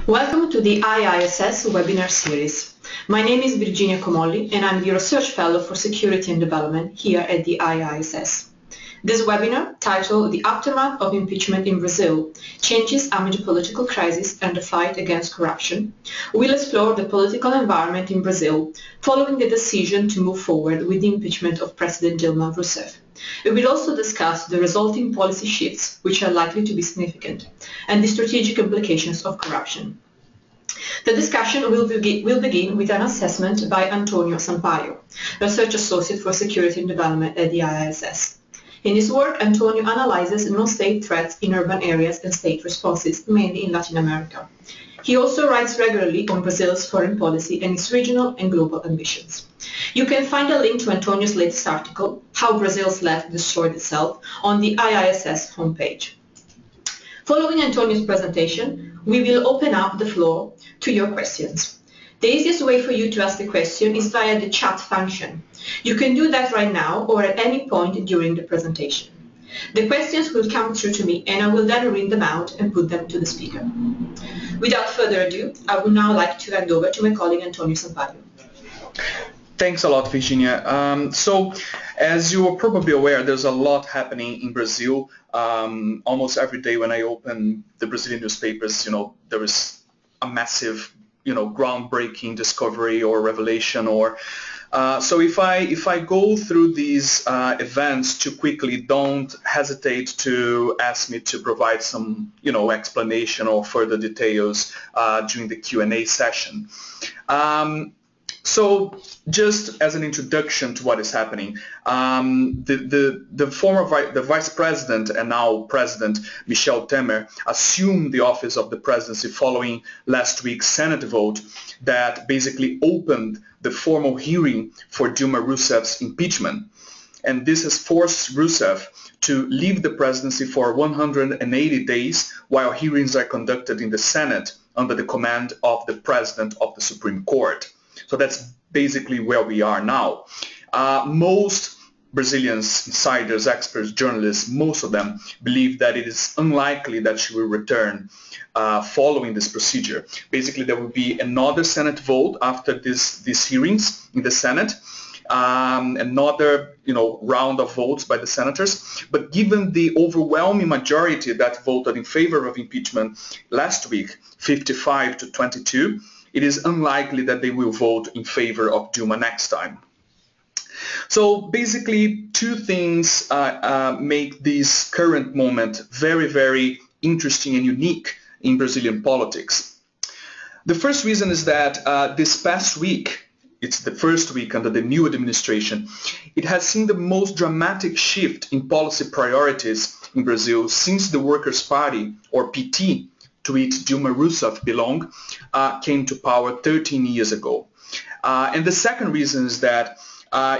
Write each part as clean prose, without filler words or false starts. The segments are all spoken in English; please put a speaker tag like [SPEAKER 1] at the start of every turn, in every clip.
[SPEAKER 1] Welcome to the IISS webinar series. My name is Virginia Comolli and I'm the Research Fellow for Security and Development here at the IISS. This webinar, titled The Aftermath of Impeachment in Brazil, Changes Amid Political Crisis and the Fight Against Corruption, will explore the political environment in Brazil following the decision to move forward with the impeachment of President Dilma Rousseff. We will also discuss the resulting policy shifts, which are likely to be significant, and the strategic implications of corruption. The discussion will begin with an assessment by Antonio Sampaio, Research Associate for Security and Development at the IISS. In his work, Antonio analyzes non-state threats in urban areas and state responses, mainly in Latin America. He also writes regularly on Brazil's foreign policy and its regional and global ambitions. You can find a link to Antonio's latest article, How Brazil's Left Destroyed Itself, on the IISS homepage. Following Antonio's presentation, we will open up the floor to your questions. The easiest way for you to ask a question is via the chat function. You can do that right now or at any point during the presentation. The questions will come through to me and I will then read them out and put them to the speaker. Without further ado, I would now like to hand over to my colleague Antonio Sampaio.
[SPEAKER 2] Thanks a lot, Virginia. So, as you are probably aware, there's a lot happening in Brazil. Almost every day when I open the Brazilian newspapers, there is a massive, groundbreaking discovery or revelation. So if I go through these events too quickly, don't hesitate to ask me to provide some, explanation or further details during the Q&A session. So just as an introduction to what is happening, the vice president and now president Michel Temer assumed the office of the presidency following last week's Senate vote that basically opened the formal hearing for Dilma Rousseff's impeachment. And this has forced Rousseff to leave the presidency for 180 days while hearings are conducted in the Senate under the command of the president of the Supreme Court. So that's basically where we are now. Most Brazilians, insiders, experts, journalists, most of them believe that it is unlikely that she will return following this procedure. Basically, there will be another Senate vote after these hearings in the Senate, another round of votes by the senators. But given the overwhelming majority that voted in favor of impeachment last week, 55 to 22, it is unlikely that they will vote in favor of Dilma next time. So basically, two things make this current moment very, very interesting and unique in Brazilian politics. The first reason is that this past week, it's the first week under the new administration, it has seen the most dramatic shift in policy priorities in Brazil since the Workers' Party, or PT, to which Dilma Rousseff belonged, came to power 13 years ago. And the second reason is that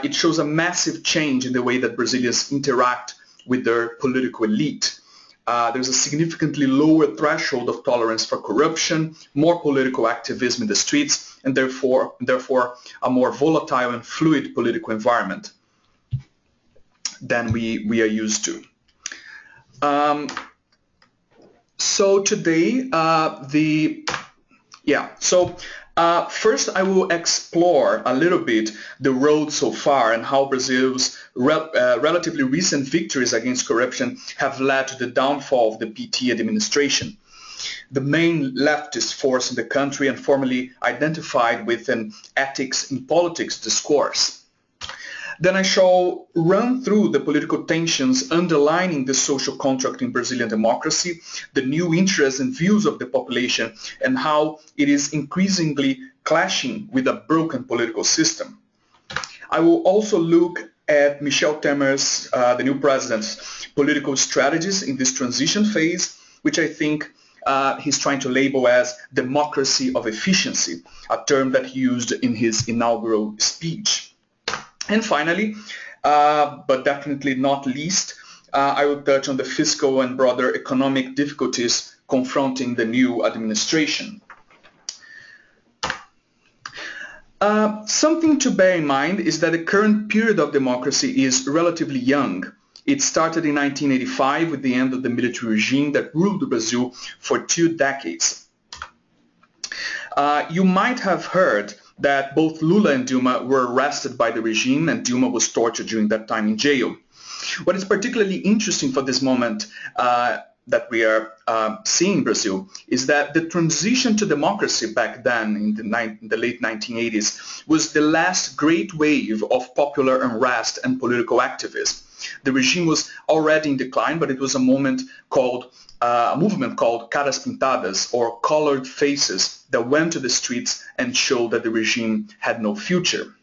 [SPEAKER 2] it shows a massive change in the way that Brazilians interact with their political elite. There's a significantly lower threshold of tolerance for corruption, more political activism in the streets, and therefore a more volatile and fluid political environment than we are used to. So today, first I will explore a little bit the road so far and how Brazil's relatively recent victories against corruption have led to the downfall of the PT administration, the main leftist force in the country and formerly identified with an ethics in politics discourse. Then I shall run through the political tensions underlining the social contract in Brazilian democracy, the new interests and views of the population, and how it is increasingly clashing with a broken political system. I will also look at Michel Temer's, the new president's, political strategies in this transition phase, which I think he's trying to label as democracy of efficiency, a term that he used in his inaugural speech. And finally, but definitely not least, I will touch on the fiscal and broader economic difficulties confronting the new administration. Something to bear in mind is that the current period of democracy is relatively young. It started in 1985 with the end of the military regime that ruled Brazil for 2 decades. You might have heard that both Lula and Dilma were arrested by the regime, and Dilma was tortured during that time in jail. What is particularly interesting for this moment that we are seeing in Brazil is that the transition to democracy back then in the late 1980s was the last great wave of popular unrest and political activism. The regime was already in decline, but it was a movement called Caras Pintadas, or colored faces, that went to the streets and showed that the regime had no future.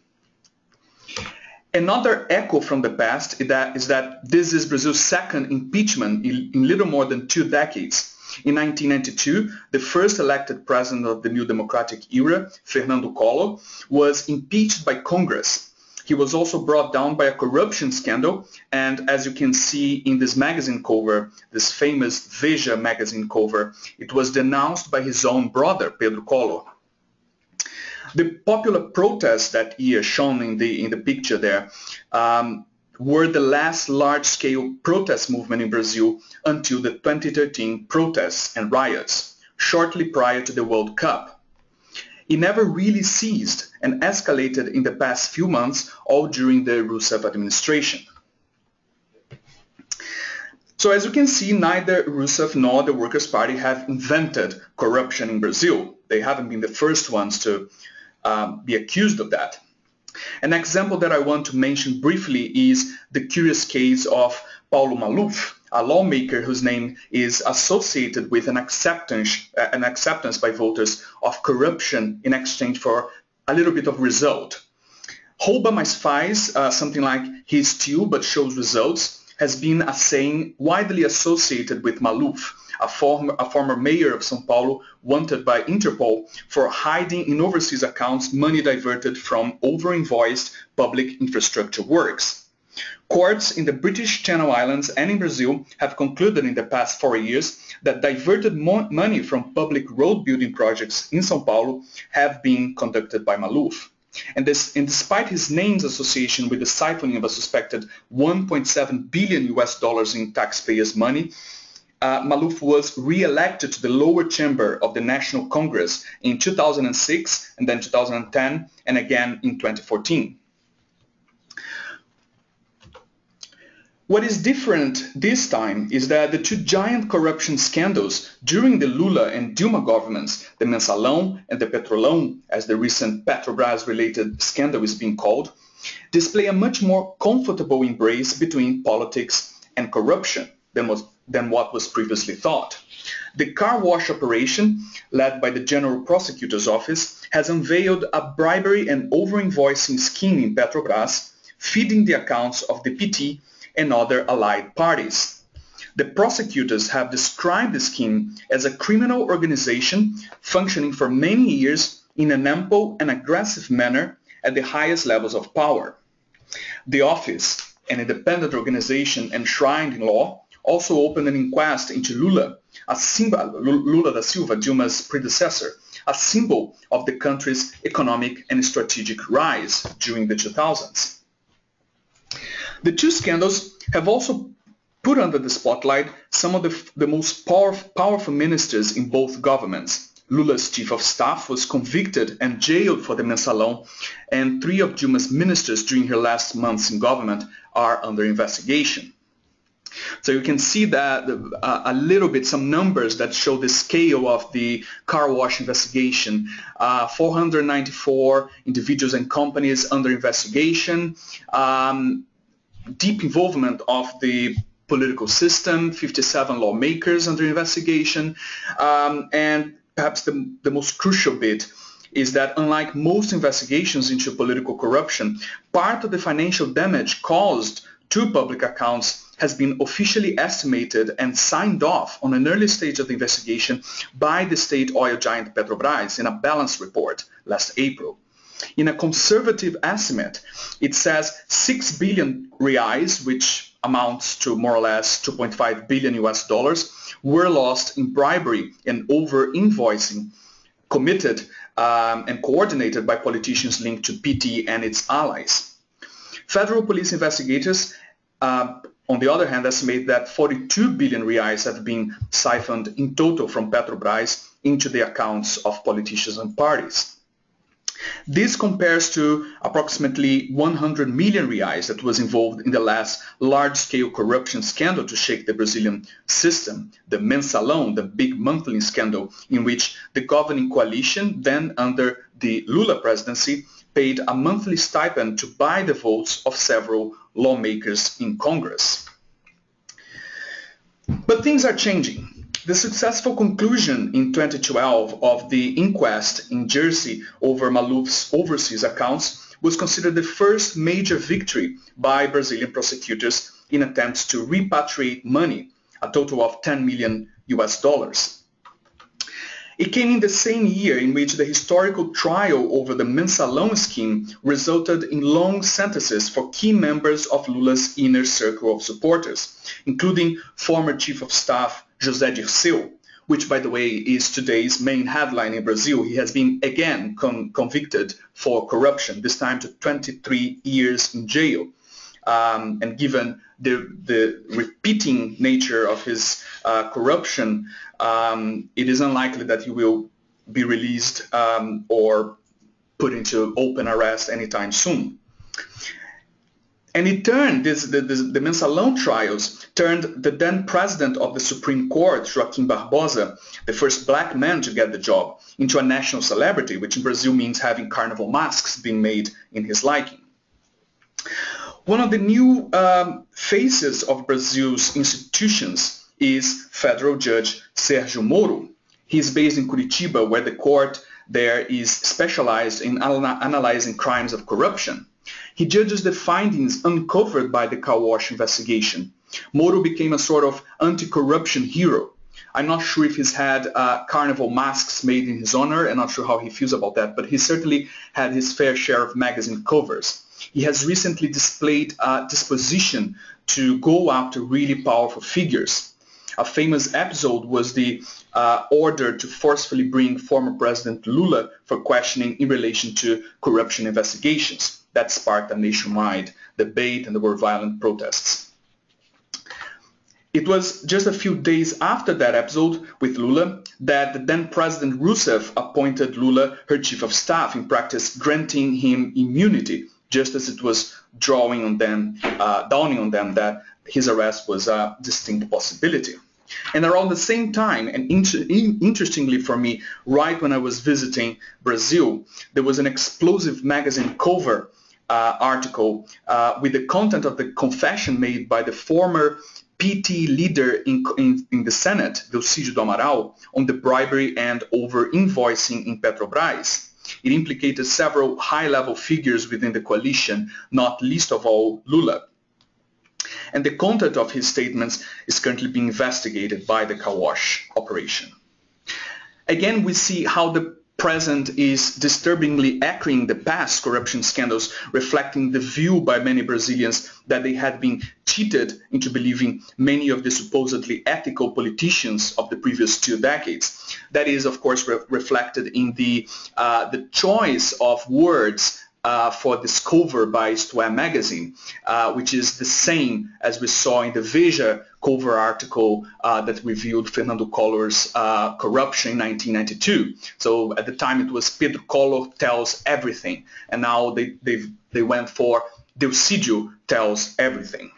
[SPEAKER 2] Another echo from the past is that this is Brazil's second impeachment in little more than 2 decades. In 1992, the first elected president of the new democratic era, Fernando Collor, was impeached by Congress. He was also brought down by a corruption scandal, and as you can see in this magazine cover, this famous Veja magazine cover, it was denounced by his own brother, Pedro Collor. The popular protests that year shown in the picture there were the last large-scale protest movement in Brazil until the 2013 protests and riots, shortly prior to the World Cup. It never really ceased and escalated in the past few months, all during the Rousseff administration. So as you can see, neither Rousseff nor the Workers' Party have invented corruption in Brazil. They haven't been the first ones to be accused of that. An example that I want to mention briefly is the curious case of Paulo Maluf, a lawmaker whose name is associated with an acceptance by voters of corruption in exchange for a little bit of result. Rouba mais faz, something like he steals but shows results, has been a saying widely associated with Maluf, a former mayor of São Paulo wanted by Interpol for hiding in overseas accounts money diverted from over-invoiced public infrastructure works. Courts in the British Channel Islands and in Brazil have concluded in the past 4 years that diverted money from public road building projects in São Paulo have been conducted by Maluf. And despite his name's association with the siphoning of a suspected $1.7 billion in taxpayers' money, Maluf was re-elected to the lower chamber of the National Congress in 2006 and then 2010 and again in 2014. What is different this time is that the 2 giant corruption scandals during the Lula and Dilma governments, the Mensalão and the Petrolão, as the recent Petrobras-related scandal is being called, display a much more comfortable embrace between politics and corruption than what was previously thought. The car wash operation, led by the General Prosecutor's Office, has unveiled a bribery and over-invoicing scheme in Petrobras, feeding the accounts of the PT and other allied parties. The prosecutors have described the scheme as a criminal organization functioning for many years in an ample and aggressive manner at the highest levels of power. The office, an independent organization enshrined in law, also opened an inquest into Lula da Silva, Dilma's predecessor, a symbol of the country's economic and strategic rise during the 2000s. The 2 scandals have also put under the spotlight some of the most powerful ministers in both governments. Lula's chief of staff was convicted and jailed for the Mensalão, and 3 of Dilma's ministers during her last months in government are under investigation. So you can see that a little bit, some numbers that show the scale of the car wash investigation. 494 individuals and companies under investigation, deep involvement of the political system, 57 lawmakers under investigation, and perhaps the most crucial bit is that unlike most investigations into political corruption, part of the financial damage caused to public accounts has been officially estimated and signed off on an early stage of the investigation by the state oil giant Petrobras in a balance report last April. In a conservative estimate, it says 6 billion reais, which amounts to more or less $2.5 billion were lost in bribery and over-invoicing committed and coordinated by politicians linked to PT and its allies. Federal police investigators on the other hand, estimate that 42 billion reais have been siphoned in total from Petrobras into the accounts of politicians and parties. This compares to approximately 100 million reais that was involved in the last large-scale corruption scandal to shake the Brazilian system, the Mensalão, the big monthly scandal, in which the governing coalition, then under the Lula presidency, paid a monthly stipend to buy the votes of several lawmakers in Congress. But things are changing. The successful conclusion in 2012 of the inquest in Jersey over Malouf's overseas accounts was considered the first major victory by Brazilian prosecutors in attempts to repatriate money, a total of $10 million US. It came in the same year in which the historical trial over the Mensalão scheme resulted in long sentences for key members of Lula's inner circle of supporters, including former Chief of Staff José Dirceu, which, by the way, is today's main headline in Brazil. He has been again convicted for corruption, this time to 23 years in jail. And given the repeating nature of his corruption, it is unlikely that he will be released or put into open arrest anytime soon. And it turned, the Mensalão trials turned the then president of the Supreme Court, Joaquim Barbosa, the first black man to get the job, into a national celebrity, which in Brazil means having carnival masks being made in his liking. One of the new faces of Brazil's institutions is federal judge Sérgio Moro. He is based in Curitiba, where the court there is specialized in analyzing crimes of corruption. He judges the findings uncovered by the car wash investigation. Moro became a sort of anti-corruption hero. I'm not sure if he's had carnival masks made in his honor. I'm not sure how he feels about that, but he certainly had his fair share of magazine covers. He has recently displayed a disposition to go after really powerful figures. A famous episode was the order to forcefully bring former President Lula for questioning in relation to corruption investigations. That sparked a nationwide debate and there were violent protests. It was just a few days after that episode with Lula that the then President Rousseff appointed Lula her chief of staff, in practice granting him immunity, just as it was dawning on them that his arrest was a distinct possibility. And around the same time, and interestingly for me, right when I was visiting Brazil, there was an explosive magazine cover article with the content of the confession made by the former PT leader in the Senate, Delcídio do Amaral, on the bribery and over-invoicing in Petrobras. It implicated several high-level figures within the coalition, not least of all Lula. And the content of his statements is currently being investigated by the car wash operation. Again, we see how the present is disturbingly echoing the past corruption scandals, reflecting the view by many Brazilians that they had been cheated into believing many of the supposedly ethical politicians of the previous 2 decades. That is, of course, reflected in the choice of words for this cover by Isto É magazine, which is the same as we saw in the Veja cover article that revealed Fernando Collor's corruption in 1992. So at the time it was Pedro Collor tells everything, and now they went for Delcídio tells everything.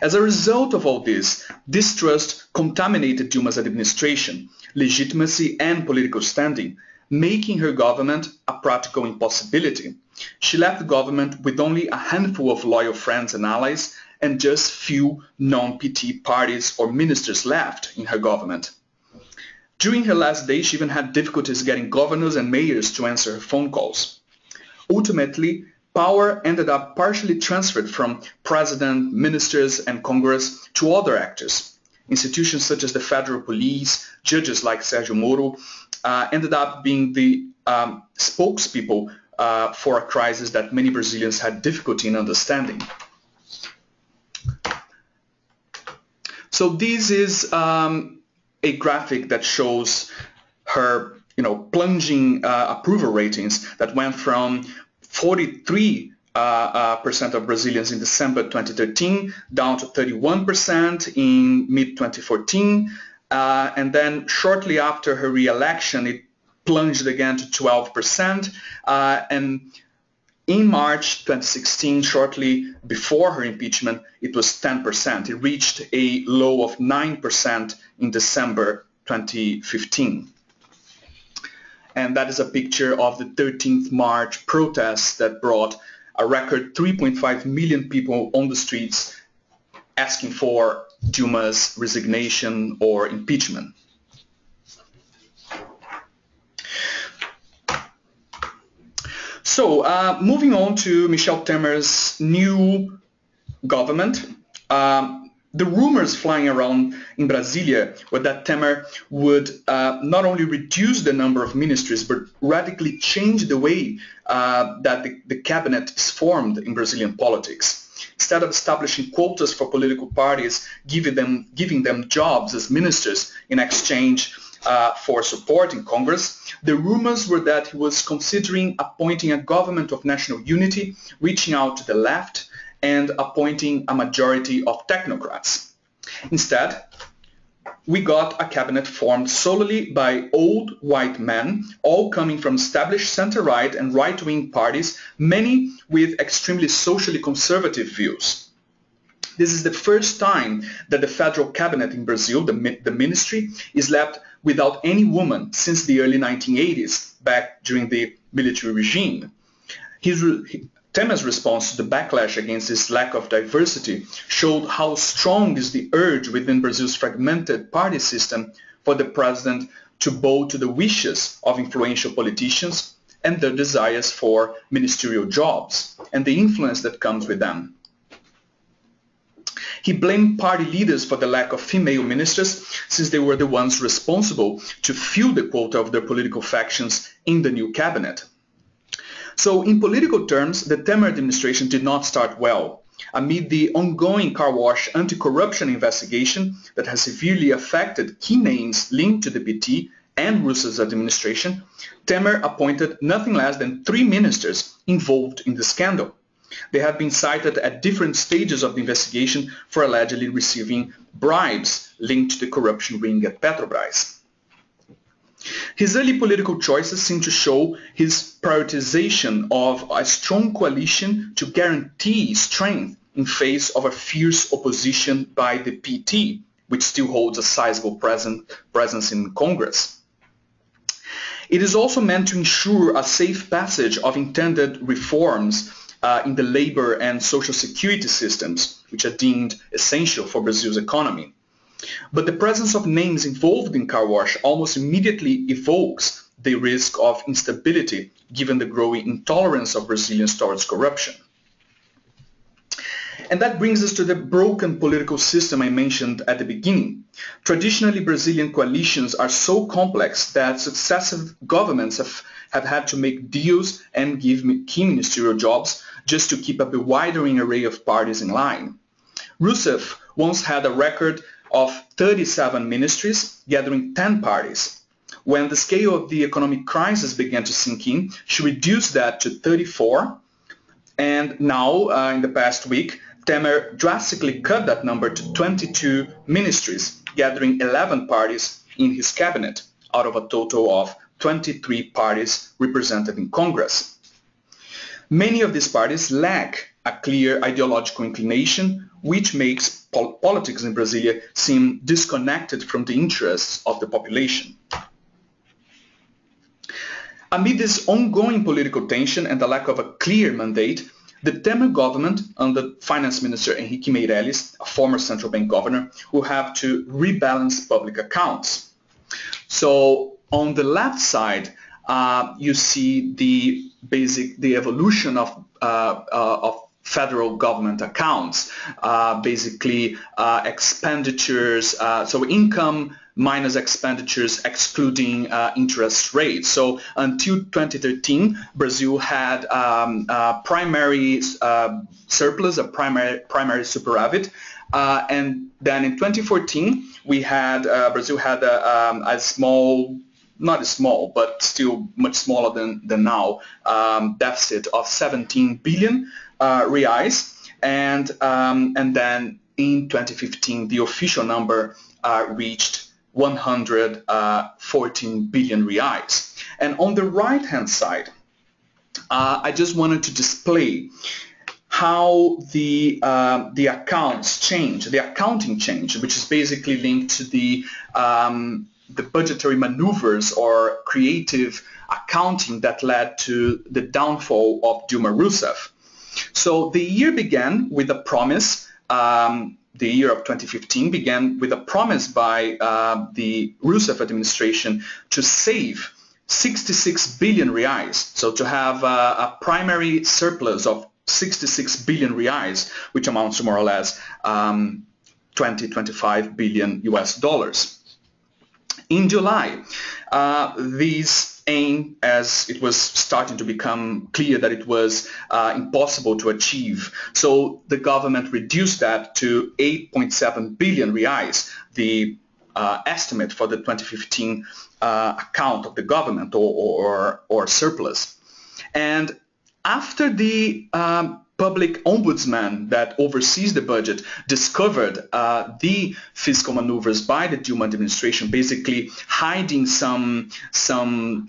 [SPEAKER 2] As a result of all this, distrust contaminated Dilma's administration, legitimacy and political standing, making her government a practical impossibility. She left the government with only a handful of loyal friends and allies and just few non-PT parties or ministers left in her government. During her last days, she even had difficulties getting governors and mayors to answer her phone calls. Ultimately, power ended up partially transferred from president, ministers and Congress to other actors. Institutions such as the federal police, judges like Sérgio Moro, ended up being the spokespeople for a crisis that many Brazilians had difficulty in understanding. So this is a graphic that shows her, plunging approval ratings that went from 43 percent of Brazilians in December 2013, down to 31% in mid-2014, and then shortly after her re-election, it plunged again to 12%, and in March 2016, shortly before her impeachment, it was 10%. It reached a low of 9% in December 2015. And that is a picture of the 13th March protests that brought a record 3.5 million people on the streets asking for Dilma's resignation or impeachment. So, moving on to Michel Temer's new government, the rumors flying around in Brasilia were that Temer would not only reduce the number of ministries, but radically change the way that the cabinet is formed in Brazilian politics. Instead of establishing quotas for political parties, giving them jobs as ministers in exchange for support in Congress, the rumors were that he was considering appointing a government of national unity, reaching out to the left, and appointing a majority of technocrats. Instead, we got a cabinet formed solely by old white men, all coming from established center-right and right-wing parties, many with extremely socially conservative views. This is the first time that the federal cabinet in Brazil, the ministry, is left without any woman since the early 1980s, back during the military regime. Temer's response to the backlash against this lack of diversity showed how strong is the urge within Brazil's fragmented party system for the president to bow to the wishes of influential politicians and their desires for ministerial jobs and the influence that comes with them. He blamed party leaders for the lack of female ministers, since they were the ones responsible to fill the quota of their political factions in the new cabinet. So in political terms, the Temer administration did not start well. Amid the ongoing car wash anti-corruption investigation that has severely affected key names linked to the PT and Rousseff's administration, Temer appointed nothing less than 3 ministers involved in the scandal. They have been cited at different stages of the investigation for allegedly receiving bribes linked to the corruption ring at Petrobras. His early political choices seem to show his prioritization of a strong coalition to guarantee strength in face of a fierce opposition by the PT, which still holds a sizable presence in Congress. It is also meant to ensure a safe passage of intended reforms in the labor and social security systems, which are deemed essential for Brazil's economy. But the presence of names involved in car wash almost immediately evokes the risk of instability given the growing intolerance of Brazilians towards corruption. And that brings us to the broken political system I mentioned at the beginning. Traditionally, Brazilian coalitions are so complex that successive governments have had to make deals and give key ministerial jobs just to keep a bewildering array of parties in line. Rousseff once had a record of 37 ministries, gathering 10 parties. When the scale of the economic crisis began to sink in, she reduced that to 34, and now, in the past week, Temer drastically cut that number to 22 ministries, gathering 11 parties in his cabinet, out of a total of 23 parties represented in Congress. Many of these parties lack a clear ideological inclination, which makes politics in Brasilia seem disconnected from the interests of the population. Amid this ongoing political tension and the lack of a clear mandate, the Temer government, under Finance Minister Henrique Meirelles, a former central bank governor, will have to rebalance public accounts. So on the left side, you see the evolution of federal government accounts, expenditures, so income minus expenditures excluding interest rates. So until 2013, Brazil had primary surplus, a primary superávit, and then in 2014 we had Brazil had a small, not small, but still much smaller than now, deficit of 17 billion. reais, and then in 2015 the official number reached 114 billion reais. And on the right-hand side, I just wanted to display how the accounts change, the accounting change, which is basically linked to the budgetary maneuvers or creative accounting that led to the downfall of Dilma Rousseff. So the year began with a promise. The year of 2015 began with a promise by the Rousseff administration to save 66 billion reais, so to have a primary surplus of 66 billion reais, which amounts to more or less 25 billion US dollars. In July, these aim, as it was starting to become clear that it was impossible to achieve, so the government reduced that to 8.7 billion reais, the estimate for the 2015 account of the government or surplus. And after the public ombudsman that oversees the budget discovered the fiscal maneuvers by the Dilma administration, basically hiding some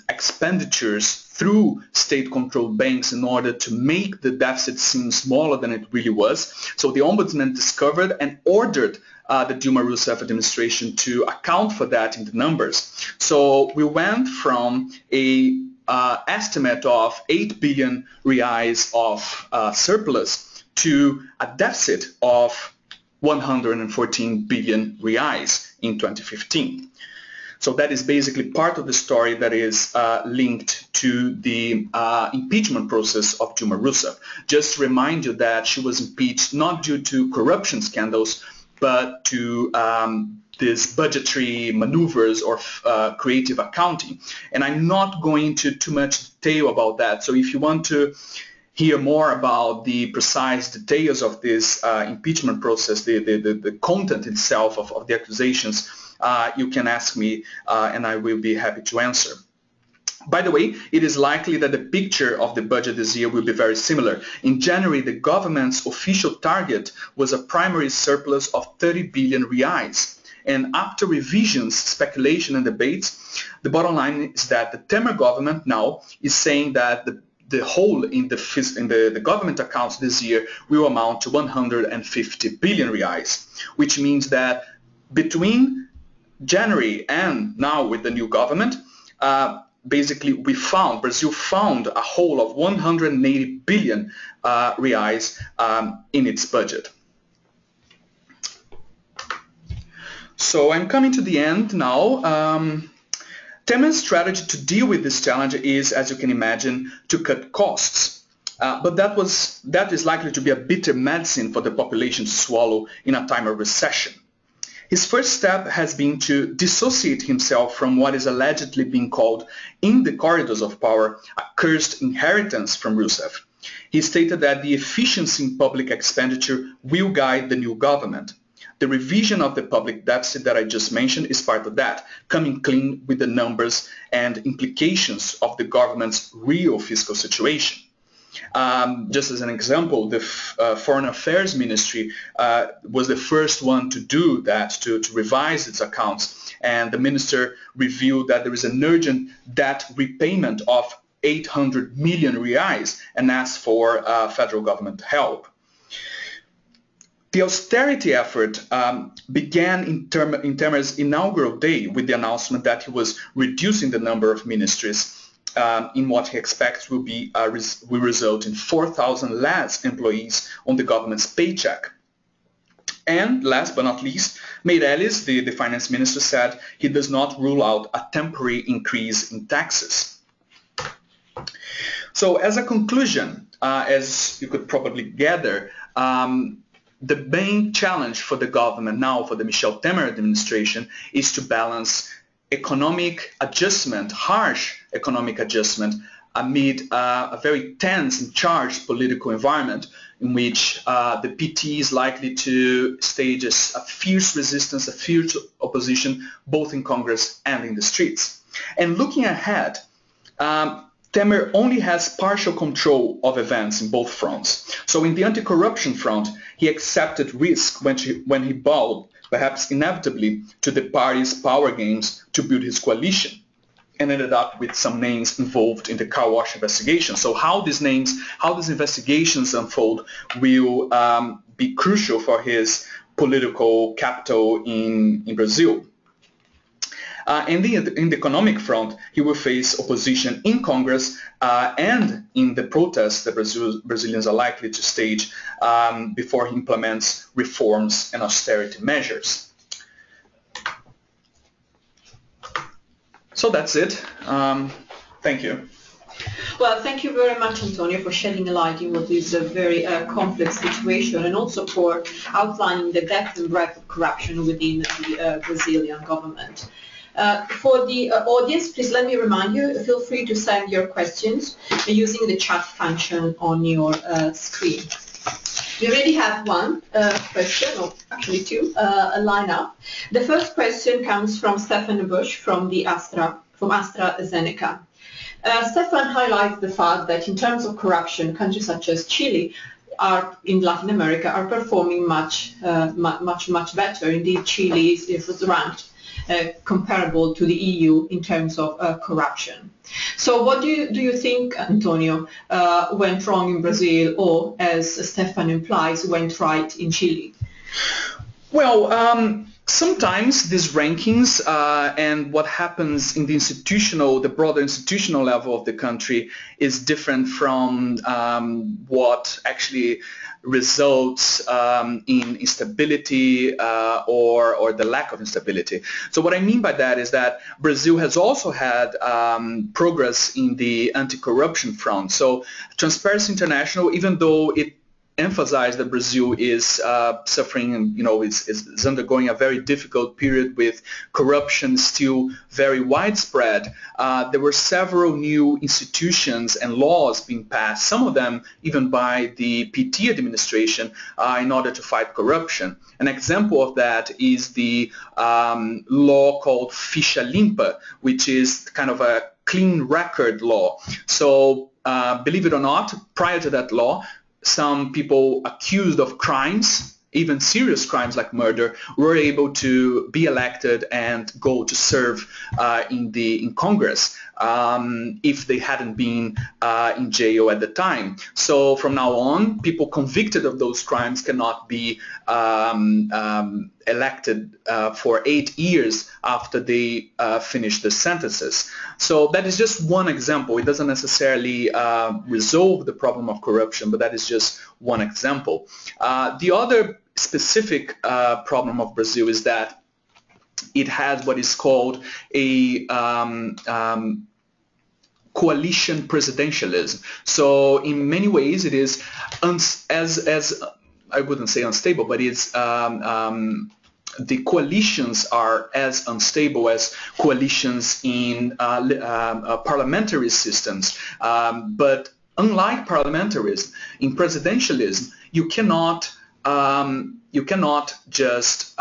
[SPEAKER 2] expenditures through state-controlled banks in order to make the deficit seem smaller than it really was. So the ombudsman discovered and ordered the Dilma Rousseff administration to account for that in the numbers. So we went from a estimate of 8 billion reais of surplus to a deficit of 114 billion reais in 2015. So that is basically part of the story that is linked to the impeachment process of Dilma Rousseff. Just to remind you that she was impeached not due to corruption scandals, but to these budgetary maneuvers or creative accounting. And I'm not going into too much detail about that. So if you want to hear more about the precise details of this impeachment process, the content itself of the accusations, you can ask me and I will be happy to answer. By the way, it is likely that the picture of the budget this year will be very similar. In January, the government's official target was a primary surplus of 30 billion reais. And after revisions, speculation and debates, the bottom line is that the Temer government now is saying that the hole in the government accounts this year will amount to 150 billion reais, which means that between January and now with the new government, basically Brazil found a hole of 180 billion reais in its budget. So I'm coming to the end now. Temer's strategy to deal with this challenge is, as you can imagine, to cut costs. But that is likely to be a bitter medicine for the population to swallow in a time of recession. His first step has been to dissociate himself from what is allegedly being called, in the corridors of power, a cursed inheritance from Rousseff. He stated that the efficiency in public expenditure will guide the new government. The revision of the public deficit that I just mentioned is part of that, coming clean with the numbers and implications of the government's real fiscal situation. Just as an example, the Foreign Affairs Ministry was the first one to do that, to revise its accounts. And the minister revealed that there is an urgent debt repayment of 800 million reais and asked for federal government help. The austerity effort began in Temer's inaugural day with the announcement that he was reducing the number of ministries in what he expects will result in 4,000 less employees on the government's paycheck. And last but not least, Meirelles, the finance minister, said he does not rule out a temporary increase in taxes. So as a conclusion, as you could probably gather, the main challenge for the government now, for the Michel Temer administration, is to balance economic adjustment, harsh economic adjustment, amid a very tense and charged political environment in which the PT is likely to stage a fierce resistance, a fierce opposition, both in Congress and in the streets. And looking ahead, Temer Temer only has partial control of events in both fronts. So in the anti-corruption front, he accepted risk when he bowed, perhaps inevitably, to the party's power games to build his coalition, and ended up with some names involved in the car wash investigation. So how these investigations unfold will be crucial for his political capital in Brazil. And in the economic front, he will face opposition in Congress and in the protests that Brazilians are likely to stage before he implements reforms and austerity measures. So that's it. Thank you.
[SPEAKER 1] Well, thank you very much, Antonio, for shedding a light on what is a very complex situation, and also for outlining the depth and breadth of corruption within the Brazilian government. For the audience, please let me remind you, feel free to send your questions using the chat function on your screen. We already have one question, or actually two, line up. The first question comes from Stefan Busch from AstraZeneca. Stefan highlights the fact that in terms of corruption, countries such as Chile in Latin America are performing much better. Indeed, Chile was ranked comparable to the EU in terms of corruption. So what do you think, Antonio, went wrong in Brazil, or, as Stefan implies, went right in Chile?
[SPEAKER 2] Well, sometimes these rankings and what happens in the broader institutional level of the country is different from what actually results in instability or the lack of instability. So what I mean by that is that Brazil has also had progress in the anti-corruption front. So Transparency International, even though it emphasized that Brazil is suffering, is undergoing a very difficult period with corruption still very widespread, there were several new institutions and laws being passed, some of them even by the PT administration, in order to fight corruption. An example of that is the law called Ficha Limpa, which is kind of a clean record law. So believe it or not, prior to that law, some people accused of crimes, even serious crimes like murder, were able to be elected and go to serve in Congress if they hadn't been in jail at the time. So from now on, people convicted of those crimes cannot be elected for 8 years after they finish the sentences. So that is just one example. It doesn't necessarily resolve the problem of corruption, but that is just one example. The other specific problem of Brazil is that it has what is called a coalition presidentialism. So in many ways it is as I wouldn't say unstable, but it's the coalitions are as unstable as coalitions in parliamentary systems. But unlike parliamentarism, in presidentialism, you cannot just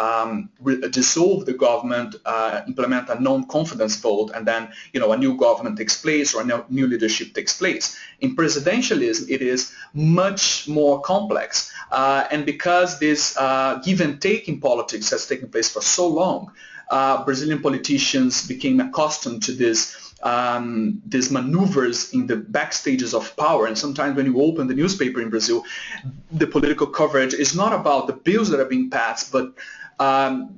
[SPEAKER 2] dissolve the government, implement a non-confidence vote, and then a new government takes place or a new leadership takes place. In presidentialism, it is much more complex, and because this give and take in politics has taken place for so long, Brazilian politicians became accustomed to these maneuvers in the backstages of power. And sometimes when you open the newspaper in Brazil, the political coverage is not about the bills that are being passed, but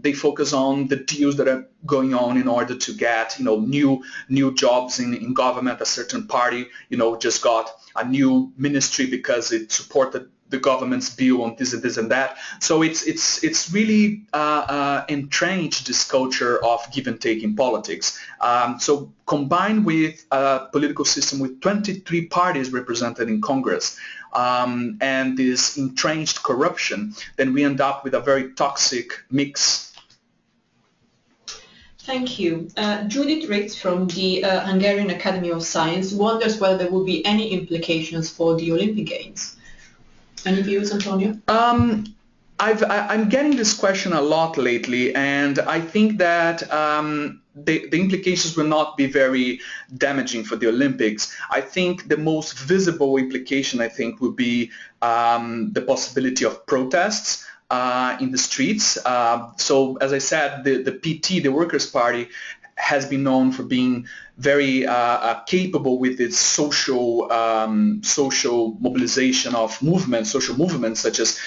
[SPEAKER 2] they focus on the deals that are going on in order to get new jobs in government. A certain party just got a new ministry because it supported the government's view on this and this and that. So it's really entrenched, this culture of give and take in politics. So combined with a political system with 23 parties represented in Congress, and this entrenched corruption, then we end up with a very toxic mix.
[SPEAKER 1] Thank you. Judith Ritz from the Hungarian Academy of Science wonders whether there will be any implications for the Olympic Games. Any views, Antonio?
[SPEAKER 2] I'm getting this question a lot lately, and I think that the implications will not be very damaging for the Olympics. I think the most visible implication, I think, would be the possibility of protests in the streets. So, as I said, the PT, the Workers' Party, has been known for being very capable with its social mobilization of movements, social movements such as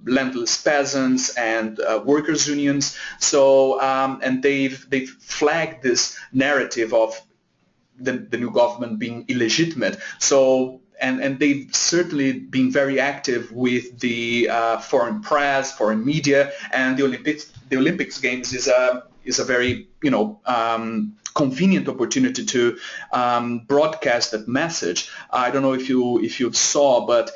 [SPEAKER 2] landless peasants and workers' unions. So and they've flagged this narrative of the new government being illegitimate. So and they've certainly been very active with the foreign press, foreign media, and the Olympics Games is a very convenient opportunity to broadcast that message. I don't know if you saw, but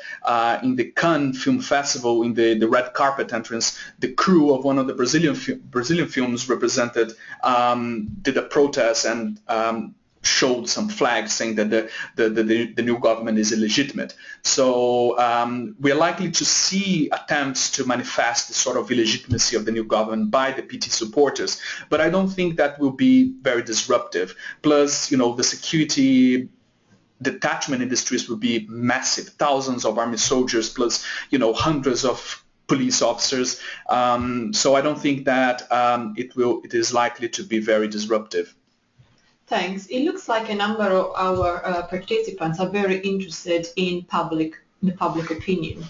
[SPEAKER 2] in the Cannes Film Festival, in the red carpet entrance, the crew of one of the Brazilian films represented did a protest and showed some flags saying that the new government is illegitimate. So we are likely to see attempts to manifest the sort of illegitimacy of the new government by the PT supporters, but I don't think that will be very disruptive. Plus, the security detachment in the streets will be massive, thousands of army soldiers plus, hundreds of police officers. So I don't think that it is likely to be very disruptive.
[SPEAKER 1] Thanks. It looks like a number of our participants are very interested in the public opinion.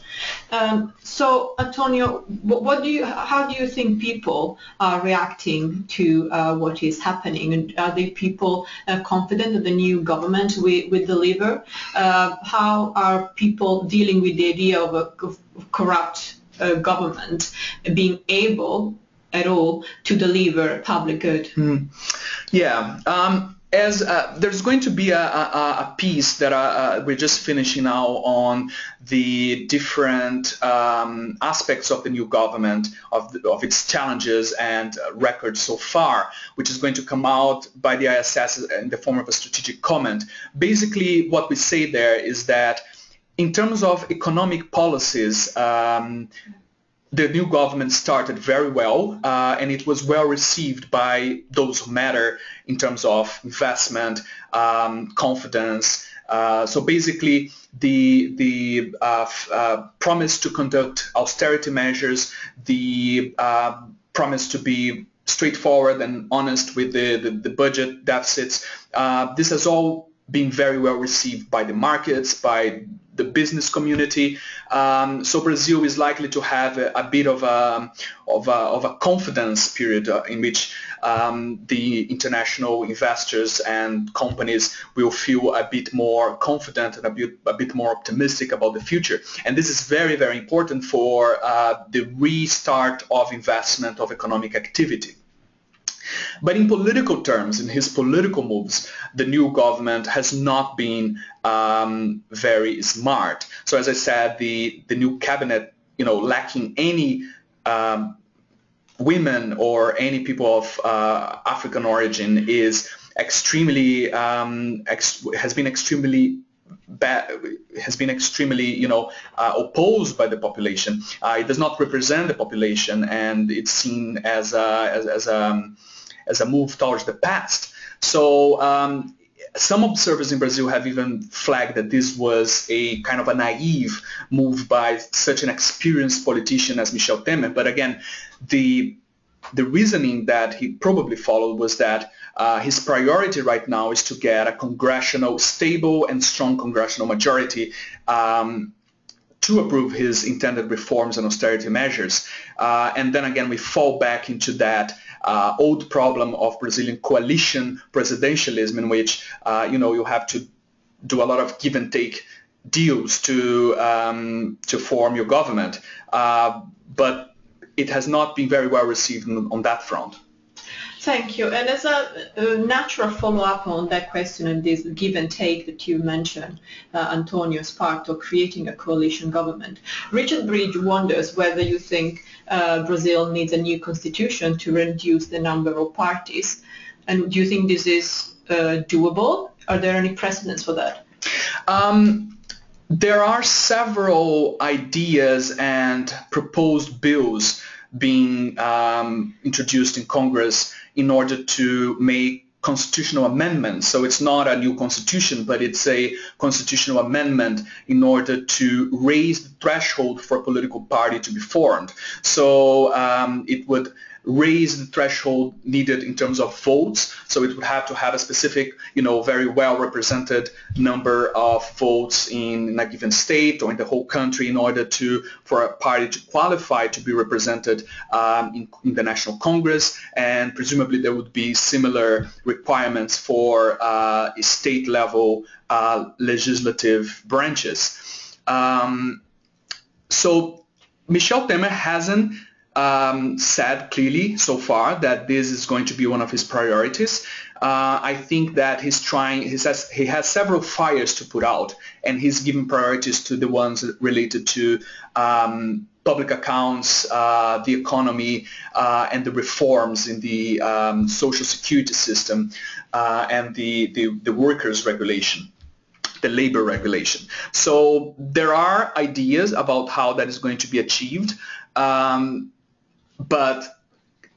[SPEAKER 1] So, Antonio, how do you think people are reacting to what is happening? And are the people confident that the new government will deliver? How are people dealing with the idea of a corrupt government being able at all to deliver public good?
[SPEAKER 2] Yeah. As there's going to be a piece that we're just finishing now on the different aspects of the new government, of its challenges and records so far, which is going to come out by the ISS in the form of a strategic comment. Basically, what we say there is that in terms of economic policies, the new government started very well, and it was well received by those who matter in terms of investment, confidence. So basically, the promise to conduct austerity measures, the promise to be straightforward and honest with the budget deficits, this has all been very well received by the markets, by the business community. So Brazil is likely to have a bit of a confidence period in which the international investors and companies will feel a bit more confident and a bit more optimistic about the future. And this is very, very important for the restart of investment, of economic activity. But in political terms, in his political moves, the new government has not been very smart. So as I said, the new cabinet, lacking any women or any people of African origin, is extremely has been extremely opposed by the population. It does not represent the population, and it's seen as a move towards the past. So some observers in Brazil have even flagged that this was a kind of a naive move by such an experienced politician as Michel Temer. But again, the reasoning that he probably followed was that his priority right now is to get a stable and strong congressional majority to approve his intended reforms and austerity measures. And then again, we fall back into that old problem of Brazilian coalition presidentialism, in which you have to do a lot of give and take deals to form your government. But it has not been very well received on that front.
[SPEAKER 1] Thank you. And as a natural follow-up on that question and this give and take that you mentioned, Antonio, as part of creating a coalition government, Richard Bridge wonders whether you think Brazil needs a new constitution to reduce the number of parties. And do you think this is doable? Are there any precedents for that?
[SPEAKER 2] There are several ideas and proposed bills being introduced in Congress in order to make constitutional amendments. So it's not a new constitution, but it's a constitutional amendment in order to raise the threshold for a political party to be formed. So it would raise the threshold needed in terms of votes. So it would have to have a specific, very well represented number of votes in a given state or in the whole country in order for a party to qualify to be represented in the National Congress. And presumably there would be similar requirements for state level legislative branches. So Michel Temer hasn't said clearly so far that this is going to be one of his priorities. I think that he has several fires to put out, and he's giving priorities to the ones related to public accounts, the economy, and the reforms in the social security system and the workers' regulation, the labor regulation. So there are ideas about how that is going to be achieved. But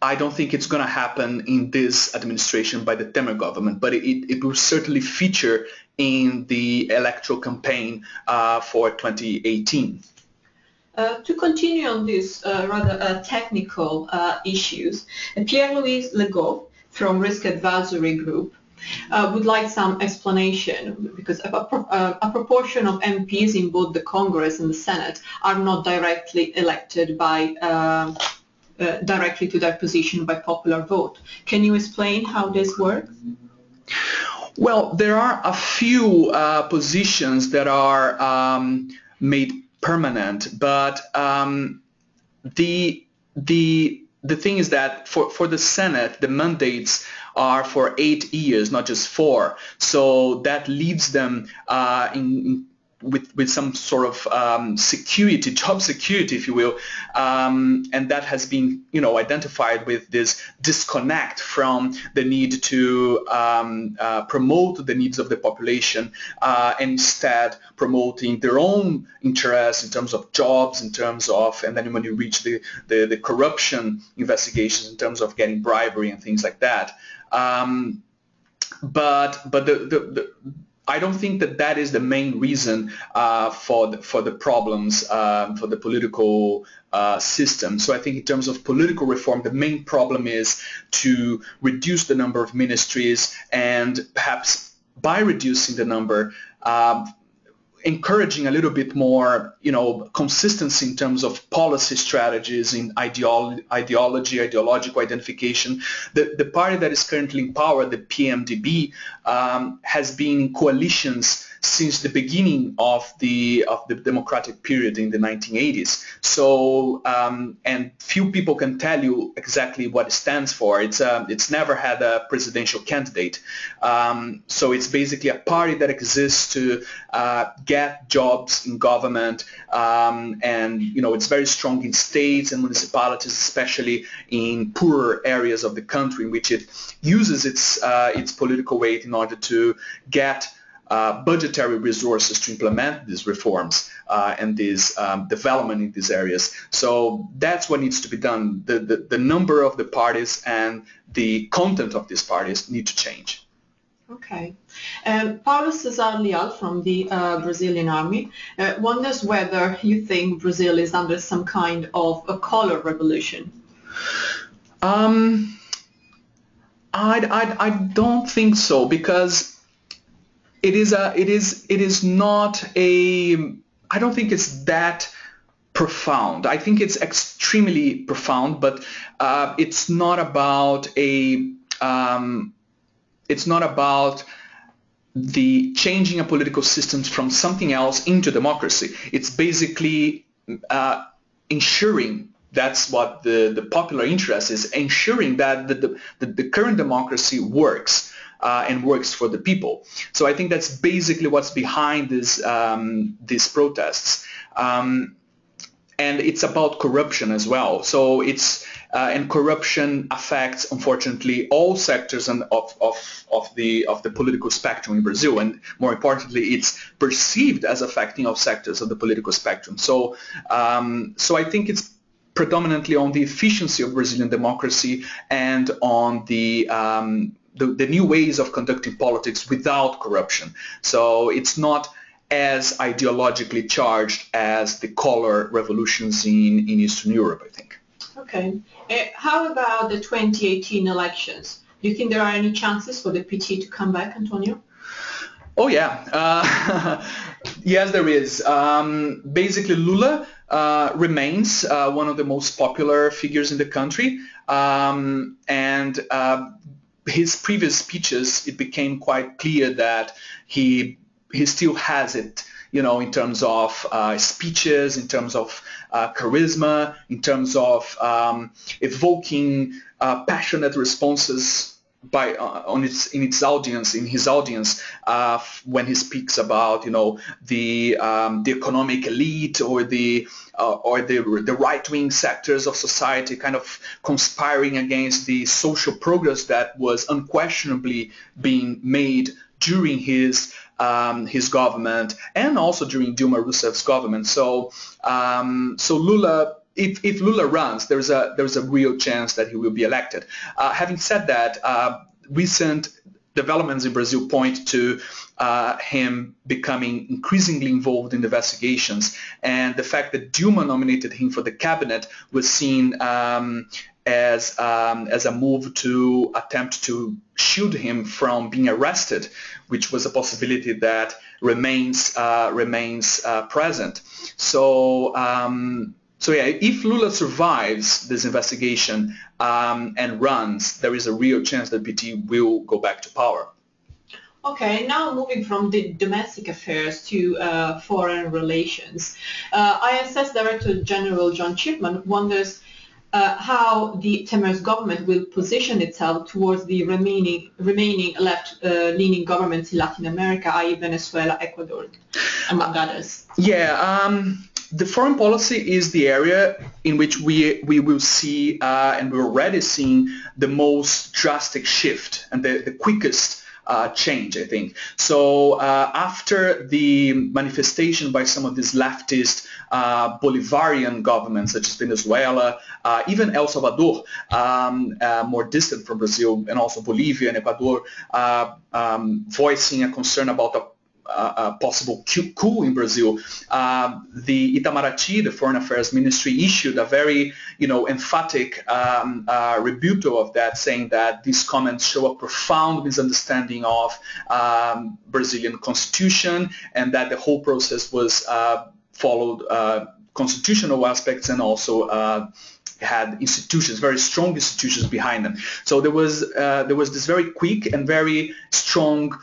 [SPEAKER 2] I don't think it's going to happen in this administration by the Temer government, but it will certainly feature in the electoral campaign for 2018.
[SPEAKER 1] To continue on these rather technical issues, Pierre-Louis Legault from Risk Advisory Group would like some explanation, because a proportion of MPs in both the Congress and the Senate are not directly elected by directly to their position by popular vote. Can you explain how this works?
[SPEAKER 2] Well, there are a few positions that are made permanent, but the thing is that for the Senate, the mandates are for 8 years, not just 4. So that leaves them with some sort of security, job security, if you will, and that has been, identified with this disconnect from the need to promote the needs of the population, and instead promoting their own interests in terms of jobs, in terms of, and then when you reach the corruption investigations in terms of getting bribery and things like that. But I don't think that is the main reason for the problems for the political system. So I think in terms of political reform, the main problem is to reduce the number of ministries, and perhaps by reducing the number, encouraging a little bit more, consistency in terms of policy strategies, in ideological identification. The party that is currently in power, the PMDB, has been in coalitions since the beginning of the democratic period in the 1980s. So, and few people can tell you exactly what it stands for. It's never had a presidential candidate. So it's basically a party that exists to get jobs in government, and it's very strong in states and municipalities, especially in poorer areas of the country, in which it uses its political weight in order to get budgetary resources to implement these reforms and this development in these areas. So that's what needs to be done. The number of the parties and the content of these parties need to change.
[SPEAKER 1] Okay. Paulo Cesar Leal from the Brazilian army wonders whether you think Brazil is under some kind of a color revolution.
[SPEAKER 2] I don't think so, because it is not I don't think it's that profound. I think it's extremely profound, but it's not about the changing a political system from something else into democracy. It's basically ensuring, that's what the popular interest is, ensuring that the current democracy works. And works for the people. So I think that's basically what's behind these protests. And it's about corruption as well. So it's and corruption affects, unfortunately, all sectors of the political spectrum in Brazil, and more importantly, it's perceived as affecting all sectors of the political spectrum. So I think it's predominantly on the efficiency of Brazilian democracy and on the new ways of conducting politics without corruption. So it's not as ideologically charged as the color revolutions in Eastern Europe, I think.
[SPEAKER 1] Okay. How about the 2018 elections? Do you think there are any chances for the PT to come back, Antonio?
[SPEAKER 2] Oh yeah, yes there is. Basically Lula remains one of the most popular figures in the country, and his previous speeches, it became quite clear that he still has it, in terms of speeches, in terms of charisma, in terms of evoking passionate responses in his audience when he speaks about the economic elite or the right-wing sectors of society kind of conspiring against the social progress that was unquestionably being made during his government and also during Dilma Rousseff's government. So Lula, if Lula runs, there's a real chance that he will be elected. Having said that, recent developments in Brazil point to him becoming increasingly involved in investigations, and the fact that Dilma nominated him for the cabinet was seen as a move to attempt to shield him from being arrested, which was a possibility that remains present. So yeah, if Lula survives this investigation and runs, there is a real chance that PT will go back to power.
[SPEAKER 1] Okay, now moving from the domestic affairs to foreign relations. ISS Director General John Chipman wonders how the Temer's government will position itself towards the remaining left-leaning governments in Latin America, i.e. Venezuela, Ecuador, among others.
[SPEAKER 2] Yeah, the foreign policy is the area in which we will see, and we're already seeing, the most drastic shift and the quickest change, I think. So after the manifestation by some of these leftist Bolivarian governments, such as Venezuela, even El Salvador, more distant from Brazil, and also Bolivia and Ecuador, voicing a concern about a possible coup in Brazil, the Itamaraty, the Foreign Affairs Ministry, issued a very, emphatic rebuttal of that, saying that these comments show a profound misunderstanding of Brazilian constitution, and that the whole process was followed constitutional aspects and also had institutions, very strong institutions behind them. So there was this very quick and very strong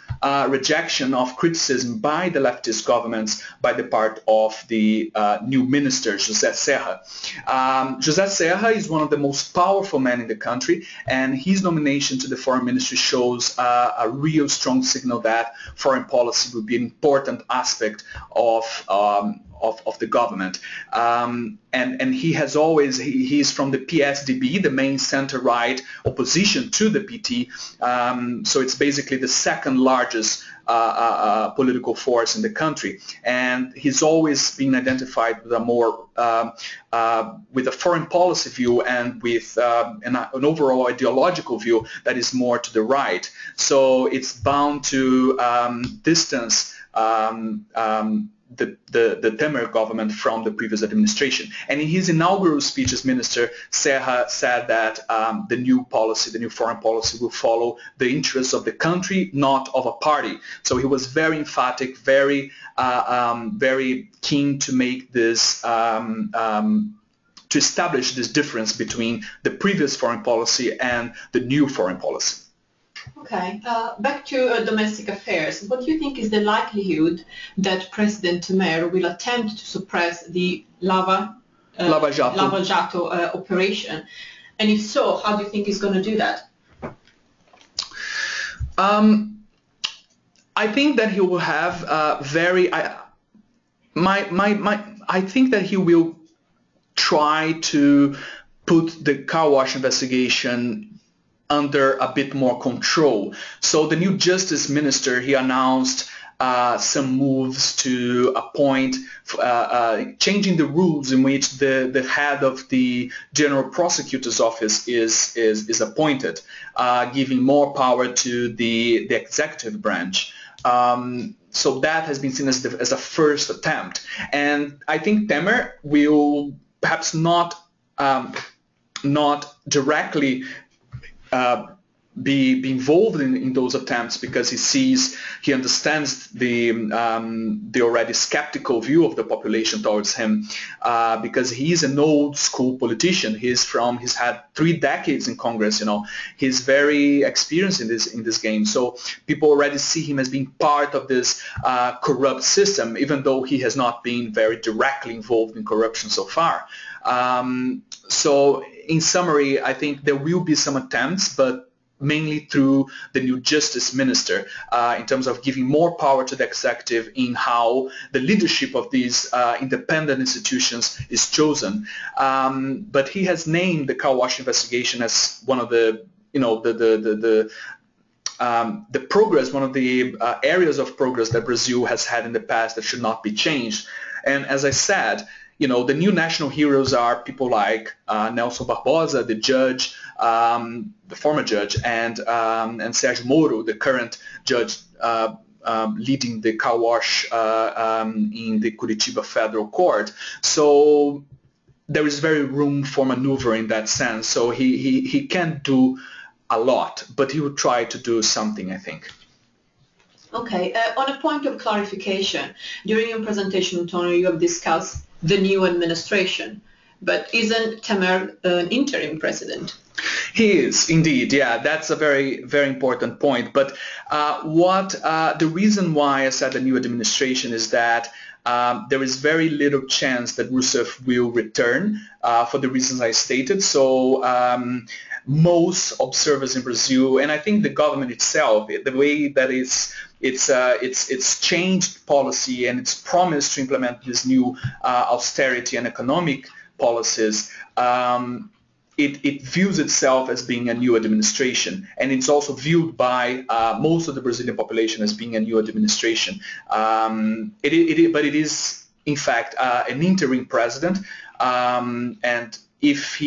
[SPEAKER 2] rejection of criticism by the leftist governments by the part of the new minister, José Serra. José Serra is one of the most powerful men in the country, and his nomination to the foreign ministry shows a real strong signal that foreign policy will be an important aspect of the government. And he has always, he's from the PSDB, the main center-right opposition to the PT, so it's basically the second largest political force in the country, and he's always been identified with a more with a foreign policy view and with an overall ideological view that is more to the right. So it's bound to distance the Temer government from the previous administration. And in his inaugural speech as minister, Serra said that the new foreign policy will follow the interests of the country, not of a party. So he was very emphatic, very keen to make this, to establish this difference between the previous foreign policy and the new foreign policy.
[SPEAKER 1] Okay, back to domestic affairs. What do you think is the likelihood that President Temer will attempt to suppress the Lava Jato operation? And if so, how do you think he's going to do that?
[SPEAKER 2] I think that he will have I think that he will try to put the car wash investigation under a bit more control. So the new justice minister, he announced some moves to appoint, changing the rules in which the head of the general prosecutor's office is appointed, giving more power to the executive branch. So that has been seen as a first attempt. And I think Temer will perhaps not directly be involved in those attempts, because he understands the already skeptical view of the population towards him, because he's an old school politician. He's had 3 decades in Congress. He's very experienced in this game. So people already see him as being part of this corrupt system, even though he has not been very directly involved in corruption so far. So in summary, I think there will be some attempts, but mainly through the new justice minister, in terms of giving more power to the executive in how the leadership of these independent institutions is chosen. But he has named the car wash investigation as one of the progress, one of the areas of progress that Brazil has had in the past that should not be changed. And as I said, the new national heroes are people like Nelson Barbosa, the judge, the former judge, and Sérgio Moro, the current judge leading the car wash in the Curitiba Federal Court. So there is very room for maneuver in that sense. So he can't do a lot, but he will try to do something, I think.
[SPEAKER 1] Okay. On a point of clarification, during your presentation, Antonio, you have discussed the new administration, but isn't Temer an interim president?
[SPEAKER 2] He is indeed, yeah. That's a very, very important point. But the reason why I said the new administration is that there is very little chance that Rousseff will return for the reasons I stated. So most observers in Brazil, and I think the government itself, the way that it's changed policy and its promise to implement this new austerity and economic policies, it views itself as being a new administration, and it's also viewed by most of the Brazilian population as being a new administration. But it is, in fact, an interim president, and if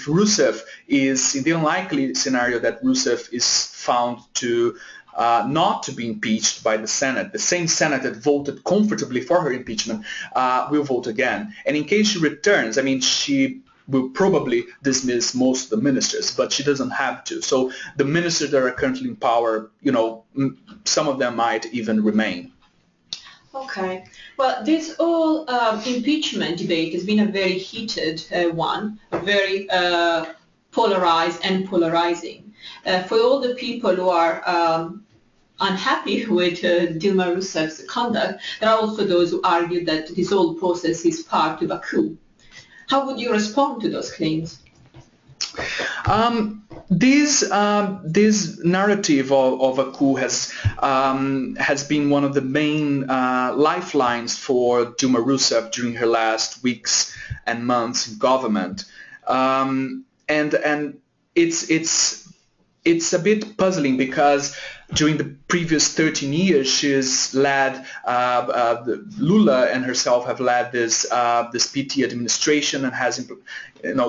[SPEAKER 2] Rousseff is, in the unlikely scenario that Rousseff is found to not to be impeached by the Senate, the same Senate that voted comfortably for her impeachment will vote again. And in case she returns, she will probably dismiss most of the ministers, but she doesn't have to. So the ministers that are currently in power, some of them might even remain.
[SPEAKER 1] Okay. Well, this whole impeachment debate has been a very heated one, very polarized and polarizing. For all the people who are unhappy with Dilma Rousseff's conduct, there are also those who argue that this whole process is part of a coup. How would you respond to those claims?
[SPEAKER 2] This narrative of a coup has been one of the main lifelines for Dilma Rousseff during her last weeks and months in government, and it's a bit puzzling because during the previous 13 years, she's led, Lula and herself have led this PT administration, and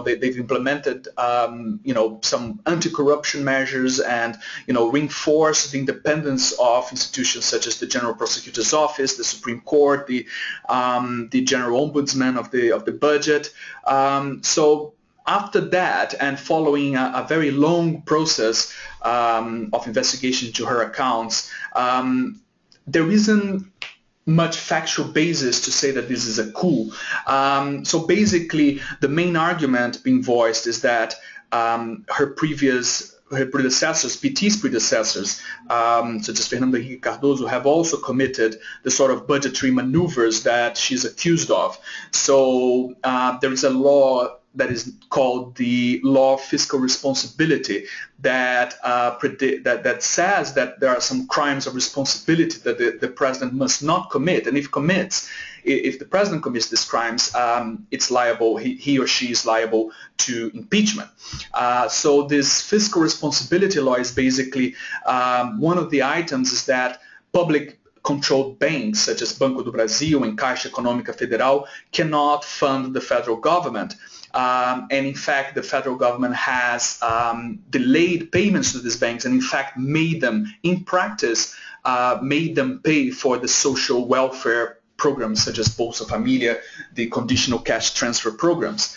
[SPEAKER 2] they've implemented some anti-corruption measures and reinforced the independence of institutions such as the General Prosecutor's Office, the Supreme Court, the General Ombudsman of the budget. So after that, and following a very long process of investigation into her accounts, there isn't much factual basis to say that this is a coup. So basically, the main argument being voiced is that her predecessors, PT's predecessors, such as Fernando Henrique Cardoso, have also committed the sort of budgetary maneuvers that she's accused of. So there is a law that is called the law of fiscal responsibility that that says that there are some crimes of responsibility that the president must not commit, and if the president commits these crimes, it's liable. He or she is liable to impeachment. So this fiscal responsibility law is basically one of the items is that public controlled banks such as Banco do Brasil and Caixa Econômica Federal cannot fund the federal government. And in fact, the federal government has delayed payments to these banks and in fact made them, in practice, made them pay for the social welfare programs such as Bolsa Familia, the conditional cash transfer programs.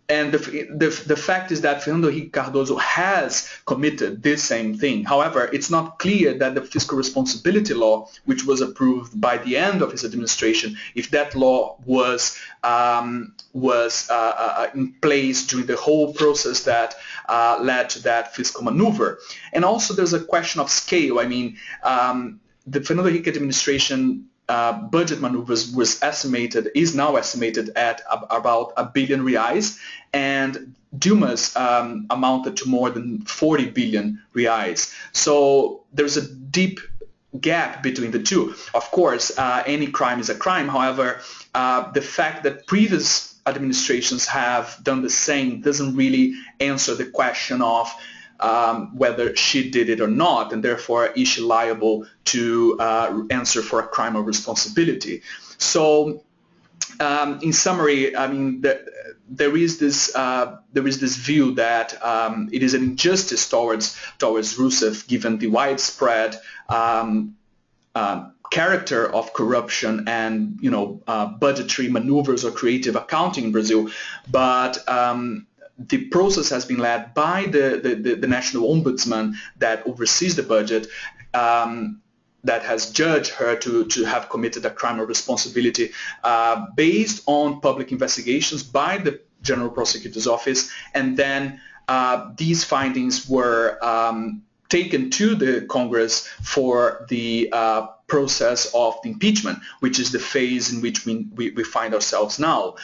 [SPEAKER 2] And the fact is that Fernando Henrique Cardoso has committed this same thing. However, it's not clear that the fiscal responsibility law, which was approved by the end of his administration, if that law was in place during the whole process that led to that fiscal maneuver. And also there's a question of scale. I mean, the Fernando Henrique administration budget maneuvers is now estimated at about R$1 billion, and Dilma's amounted to more than R$40 billion. So there's a deep gap between the two. Of course, any crime is a crime. However, the fact that previous administrations have done the same doesn't really answer the question of whether she did it or not, and therefore is she liable to answer for a crime of responsibility. So, in summary, I mean, there is this view that it is an injustice towards Rousseff, given the widespread character of corruption and budgetary maneuvers or creative accounting in Brazil, but the process has been led by the national ombudsman that oversees the budget, that has judged her to have committed a crime of responsibility based on public investigations by the General Prosecutor's Office, and then these findings were taken to the Congress for the process of the impeachment, which is the phase in which we find ourselves now.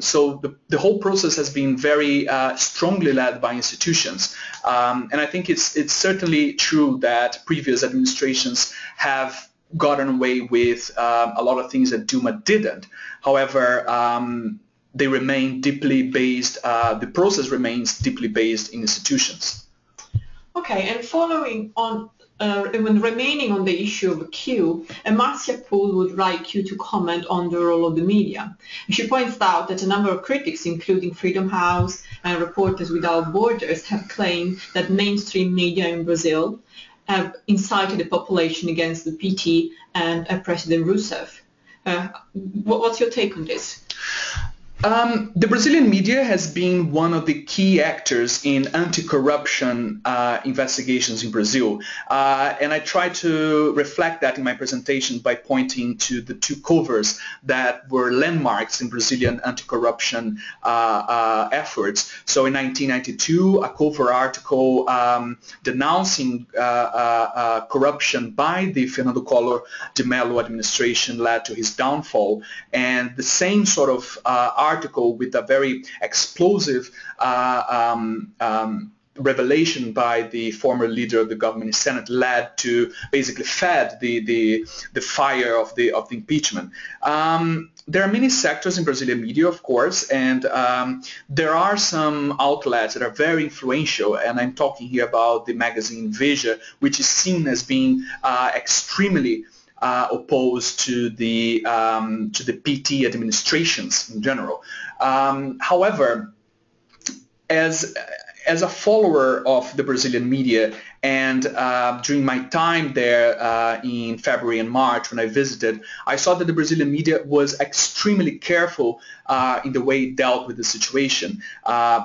[SPEAKER 2] So the whole process has been very strongly led by institutions. And I think it's certainly true that previous administrations have gotten away with a lot of things that Dilma didn't. However, they remain deeply based, the process remains deeply based in institutions.
[SPEAKER 1] Okay, and following on, when remaining on the issue of Q, Marcia Poole would like Q to comment on the role of the media. She points out that a number of critics, including Freedom House and Reporters Without Borders, have claimed that mainstream media in Brazil have incited the population against the PT and President Rousseff. What's your take on this?
[SPEAKER 2] The Brazilian media has been one of the key actors in anti-corruption investigations in Brazil. And I try to reflect that in my presentation by pointing to the two covers that were landmarks in Brazilian anti-corruption efforts. So in 1992, a cover article denouncing corruption by the Fernando Collor de Mello administration led to his downfall. And the same sort of article with a very explosive revelation by the former leader of the government in Senate led to, basically fed the fire of the impeachment. There are many sectors in Brazilian media, of course, and there are some outlets that are very influential, and I'm talking here about the magazine Veja, which is seen as being extremely opposed to the PT administrations in general. However, as a follower of the Brazilian media, and during my time there in February and March when I visited, I saw that the Brazilian media was extremely careful in the way it dealt with the situation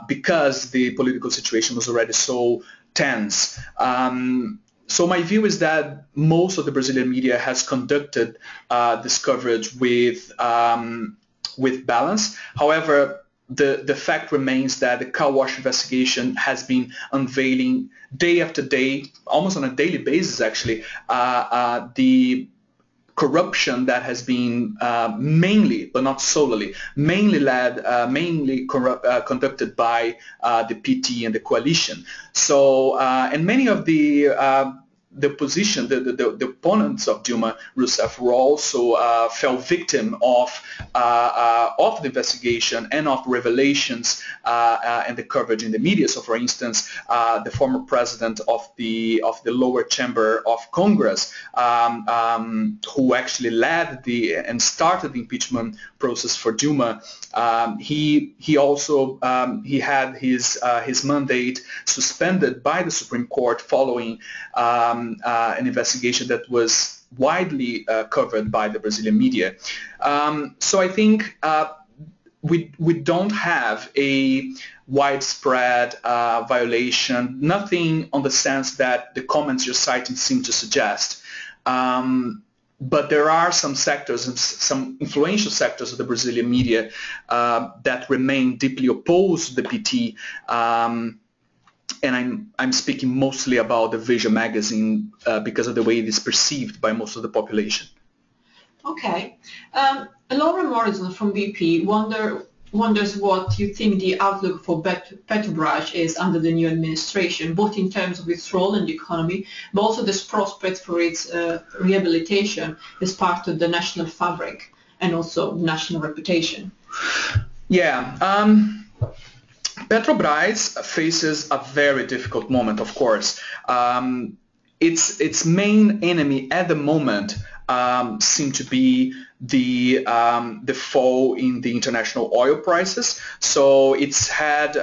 [SPEAKER 2] because the political situation was already so tense. So my view is that most of the Brazilian media has conducted this coverage with balance. However, the fact remains that the car wash investigation has been unveiling day after day, almost on a daily basis actually, the corruption that has been mainly, but not solely, mainly conducted by the PT and the coalition. So, and many of the opposition, the opponents of Dilma Rousseff were also fell victim of the investigation and of revelations and the coverage in the media. So, for instance, the former president of the lower chamber of Congress, who actually led and started the impeachment process for Dilma, he also he had his mandate suspended by the Supreme Court following an investigation that was widely covered by the Brazilian media. So I think we don't have a widespread violation, nothing on the sense that the comments you're citing seem to suggest. But there are some sectors, and some influential sectors of the Brazilian media that remain deeply opposed to the PT. And I'm speaking mostly about the Veja magazine because of the way it is perceived by most of the population.
[SPEAKER 1] Okay. Laura Morrison from BP wonders what you think the outlook for Petrobras is under the new administration, both in terms of its role in the economy, but also this prospect for its rehabilitation as part of the national fabric and also national reputation.
[SPEAKER 2] Yeah. Petrobras faces a very difficult moment, of course. Its main enemy at the moment seem to be the fall in the international oil prices. So it's had,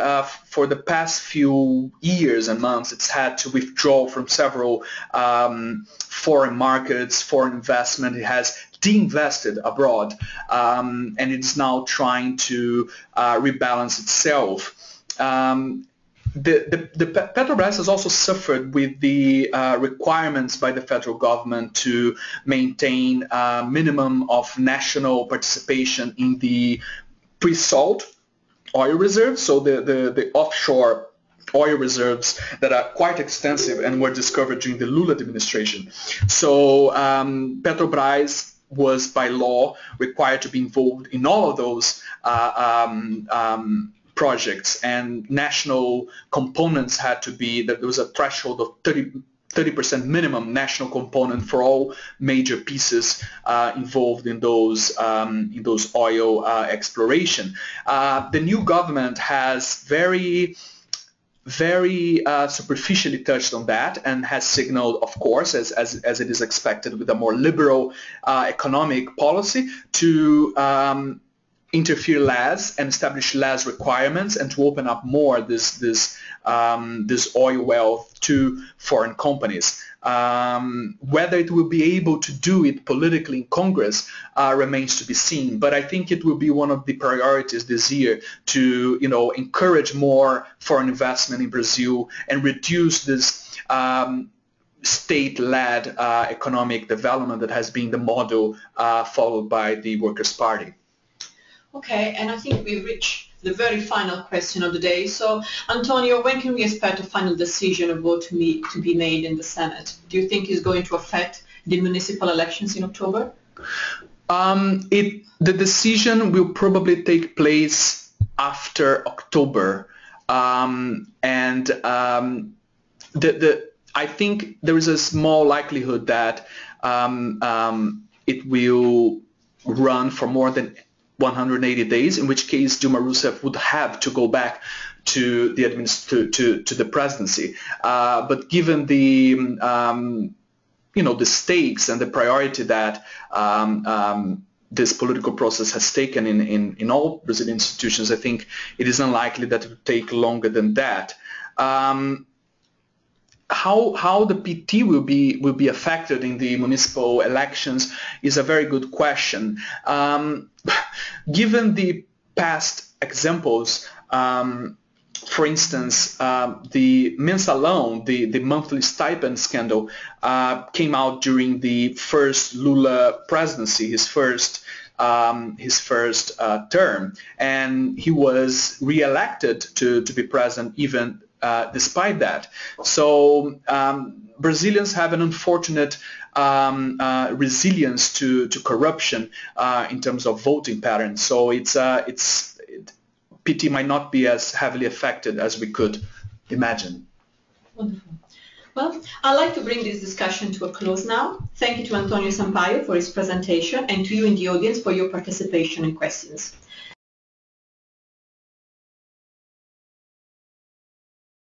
[SPEAKER 2] for the past few years and months, it's had to withdraw from several foreign markets, foreign investment. It has de-invested abroad, and it's now trying to rebalance itself. The Petrobras has also suffered with the requirements by the federal government to maintain a minimum of national participation in the pre-salt oil reserves, so the offshore oil reserves that are quite extensive and were discovered during the Lula administration. So Petrobras was by law required to be involved in all of those projects, and national components had to be, that there was a threshold of 30% minimum national component for all major pieces involved in those oil exploration. The new government has very superficially touched on that and has signaled, of course, as it is expected, with a more liberal economic policy to interfere less and establish less requirements and to open up more this oil wealth to foreign companies. Whether it will be able to do it politically in Congress remains to be seen. But I think it will be one of the priorities this year to, encourage more foreign investment in Brazil and reduce this state-led economic development that has been the model followed by the Workers' Party.
[SPEAKER 1] Okay, and I think we've reached the very final question of the day. So, Antonio, when can we expect a final decision of vote to be made in the Senate? Do you think it's going to affect the municipal elections in October?
[SPEAKER 2] The decision will probably take place after October, I think there is a small likelihood that it will run for more than 180 days, in which case Dilma Rousseff would have to go back to the presidency. But given the the stakes and the priority that this political process has taken in all Brazilian institutions, I think it is unlikely that it will take longer than that. How the PT will be affected in the municipal elections is a very good question. Given the past examples, for instance, the mensalão, the monthly stipend scandal, came out during the first Lula presidency, his first term, and he was re-elected to be president even despite that. So Brazilians have an unfortunate resilience to corruption in terms of voting patterns. So PT might not be as heavily affected as we could imagine.
[SPEAKER 1] Wonderful. Well, I'd like to bring this discussion to a close now. Thank you to Antonio Sampaio for his presentation and to you in the audience for your participation and questions.